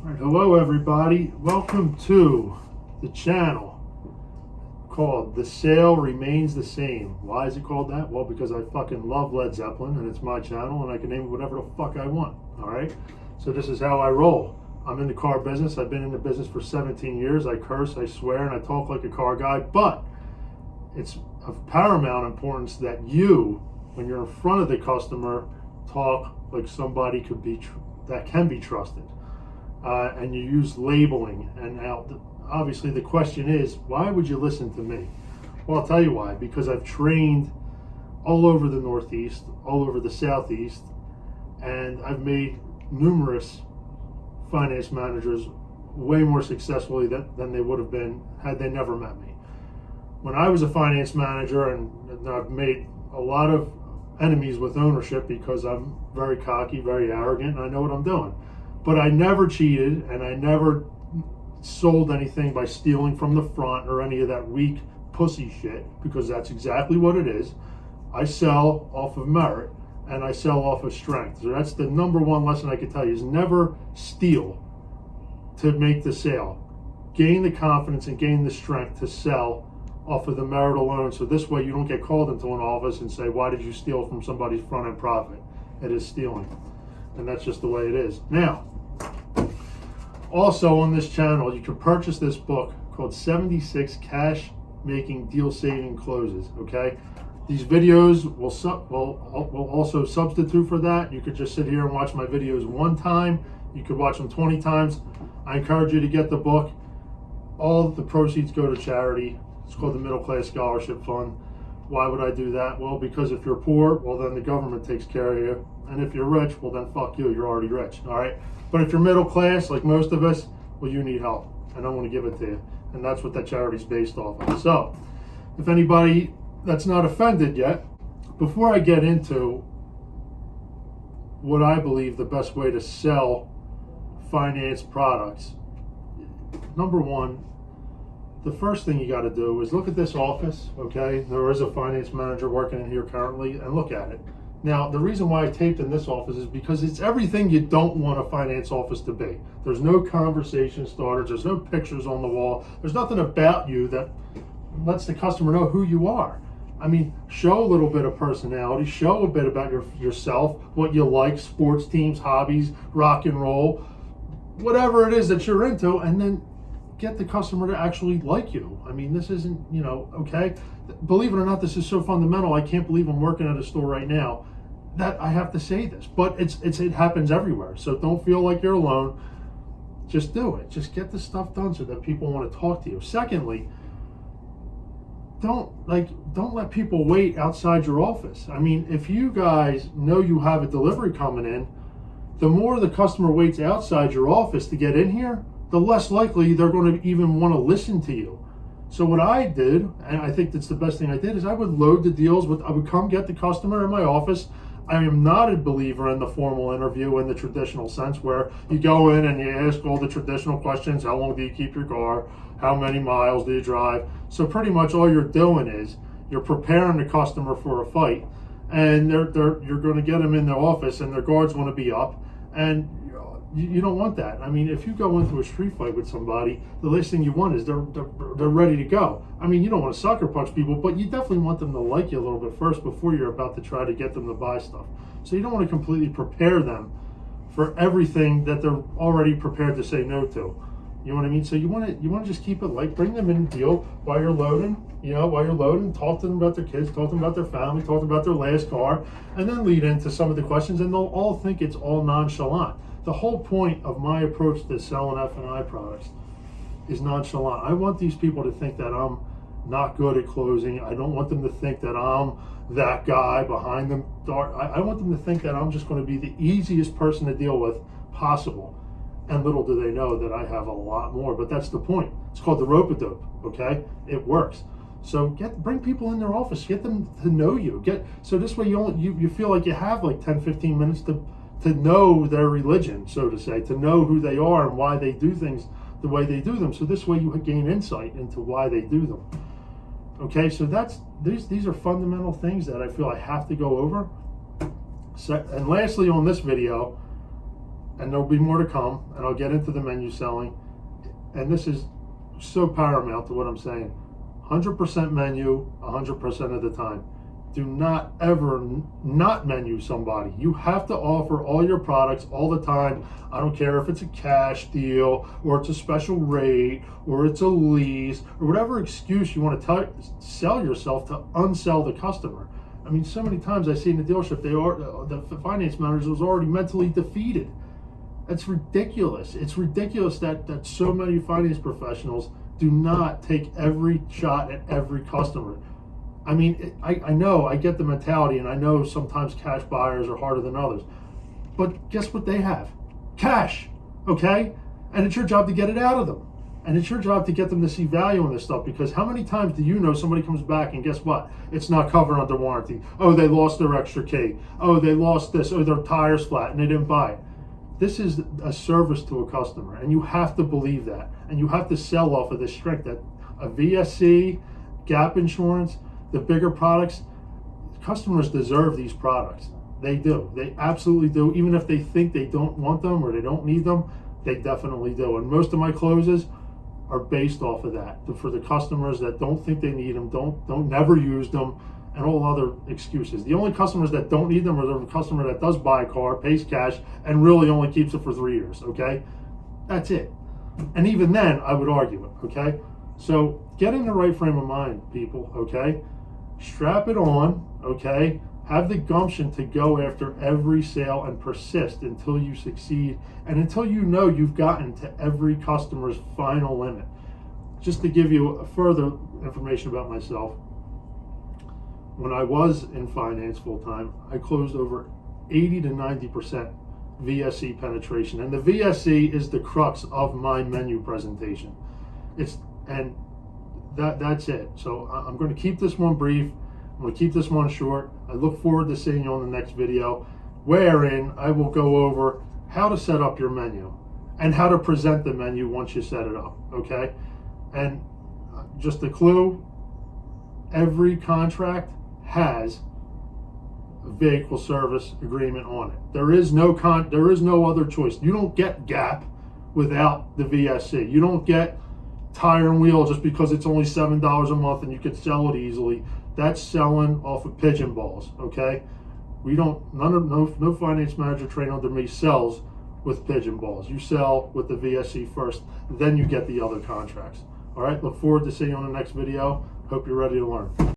Right, hello everybody, welcome to the channel called The Sale Remains the Same. Why is it called that? Well, because I fucking love Led Zeppelin and it's my channel and I can name it whatever the fuck I want. Alright, so this is how I roll. I'm in the car business. I've been in the business for 17 years. I curse, I swear, and I talk like a car guy, but it's of paramount importance that you, when you're in front of the customer, talk like somebody could be that can be trusted. And you use labeling. And now, obviously, the question is, why would you listen to me? Well, I'll tell you why. Because I've trained all over the Northeast, all over the Southeast, and I've made numerous finance managers way more successfully than they would have been had they never met me. When I was a finance manager, and I've made a lot of enemies with ownership because I'm very cocky, very arrogant, and I know what I'm doing. But I never cheated and I never sold anything by stealing from the front or any of that weak pussy shit, because that's exactly what it is. I sell off of merit and I sell off of strength. So that's the number one lesson I can tell you, is never steal to make the sale. Gain the confidence and gain the strength to sell off of the merit alone. So this way you don't get called into an office and say, why did you steal from somebody's front end profit? It is stealing. And that's just the way it is. Now, also on this channel, you can purchase this book called 76 Cash Making Deal Saving Closes, okay? These videos will also substitute for that. You could just sit here and watch my videos one time. You could watch them 20 times. I encourage you to get the book. All the proceeds go to charity. It's called the Middle Class Scholarship Fund. Why would I do that? Well, because if you're poor, well, then the government takes care of you. And if you're rich, well, then fuck you. You're already rich, all right? But if you're middle class, like most of us, well, you need help. And I want to give it to you. And that's what that charity's based off of. So, if anybody that's not offended yet, before I get into what I believe the best way to sell finance products, number one, the first thing you got to do is look at this office, okay? There is a finance manager working in here currently, and look at it. Now, the reason why I taped in this office is because it's everything you don't want a finance office to be. There's no conversation starters, there's no pictures on the wall, there's nothing about you that lets the customer know who you are. I mean, show a little bit of personality, show a bit about yourself, what you like, sports teams, hobbies, rock and roll, whatever it is that you're into, and then get the customer to actually like you. I mean, this isn't, okay? Believe it or not, this is so fundamental. I can't believe I'm working at a store right now that I have to say this, but it happens everywhere. So don't feel like you're alone. Just do it. Just get the stuff done so that people want to talk to you. Secondly, don't let people wait outside your office. I mean, if you guys know you have a delivery coming in, the more the customer waits outside your office to get in here, the less likely they're going to even want to listen to you. So what I did, and I think that's the best thing I did, is I would load the deals I would come get the customer in my office. I am not a believer in the formal interview in the traditional sense, where you go in and you ask all the traditional questions. How long do you keep your car? How many miles do you drive? So pretty much all you're doing is you're preparing the customer for a fight, and you're going to get them in the office and their guard's going to be up, and you don't want that. I mean, if you go into a street fight with somebody, the last thing you want is they're ready to go. I mean, you don't want to sucker punch people, but you definitely want them to like you a little bit first before you're about to try to get them to buy stuff. So you don't want to completely prepare them for everything that they're already prepared to say no to. You know what I mean? So you want to just keep it light, bring them in the deal while you're loading. Talk to them about their kids, talk to them about their family, talk to them about their last car, and then lead into some of the questions, and they'll all think it's all nonchalant. The whole point of my approach to selling F&I products is nonchalant. I want these people to think that I'm not good at closing. I don't want them to think that I'm that guy behind them. I want them to think that I'm just going to be the easiest person to deal with possible. And little do they know that I have a lot more, but that's the point. It's called the rope-a-dope, okay? It works. So bring people in their office, get them to know you. So this way you feel like you have like 10, 15 minutes to know their religion, so to say, to know who they are and why they do things the way they do them. So this way you gain insight into why they do them. Okay, so these are fundamental things that I feel I have to go over. So, and lastly on this video, and there'll be more to come, and I'll get into the menu selling. And this is so paramount to what I'm saying. 100% menu 100% of the time. Do not ever not menu somebody. You have to offer all your products all the time. I don't care if it's a cash deal or it's a special rate or it's a lease or whatever excuse you want to sell yourself to unsell the customer. I mean, so many times I see in the dealership, the finance manager was already mentally defeated. That's ridiculous. It's ridiculous that so many finance professionals do not take every shot at every customer. I mean, I know, I get the mentality, and I know sometimes cash buyers are harder than others. But guess what they have? Cash, okay? And it's your job to get it out of them. And it's your job to get them to see value in this stuff, because how many times do you know somebody comes back and guess what? It's not covered under warranty. Oh, they lost their extra key. Oh, they lost this. Oh, their tire's flat and they didn't buy it. This is a service to a customer, and you have to believe that. And you have to sell off of this strength that a VSC, gap insurance, the bigger products, customers deserve these products. They do. They absolutely do. Even if they think they don't want them or they don't need them, they definitely do. And most of my closes are based off of that. For the customers that don't think they need them, don't never use them, and all other excuses. The only customers that don't need them are the customer that does buy a car, pays cash, and really only keeps it for 3 years, okay? That's it. And even then, I would argue it, okay? So get in the right frame of mind, people, okay? Strap it on, okay? Have the gumption to go after every sale and persist until you succeed and until you know you've gotten to every customer's final limit. Just to give you further information about myself, when I was in finance full time, I closed over 80 to 90% VSC penetration. And the VSC is the crux of my menu presentation. That's it. So I'm going to keep this one brief. I'm going to keep this one short. I look forward to seeing you on the next video, wherein I will go over how to set up your menu and how to present the menu once you set it up, okay? And just a clue, every contract has a vehicle service agreement on it. There is no other choice. You don't get gap without the VSC. You don't get tire and wheel just because it's only $7 a month and you can sell it easily. That's selling off of pigeon balls, okay? No finance manager trained under me sells with pigeon balls. You sell with the VSC first, then you get the other contracts. All right, look forward to seeing you on the next video. Hope you're ready to learn.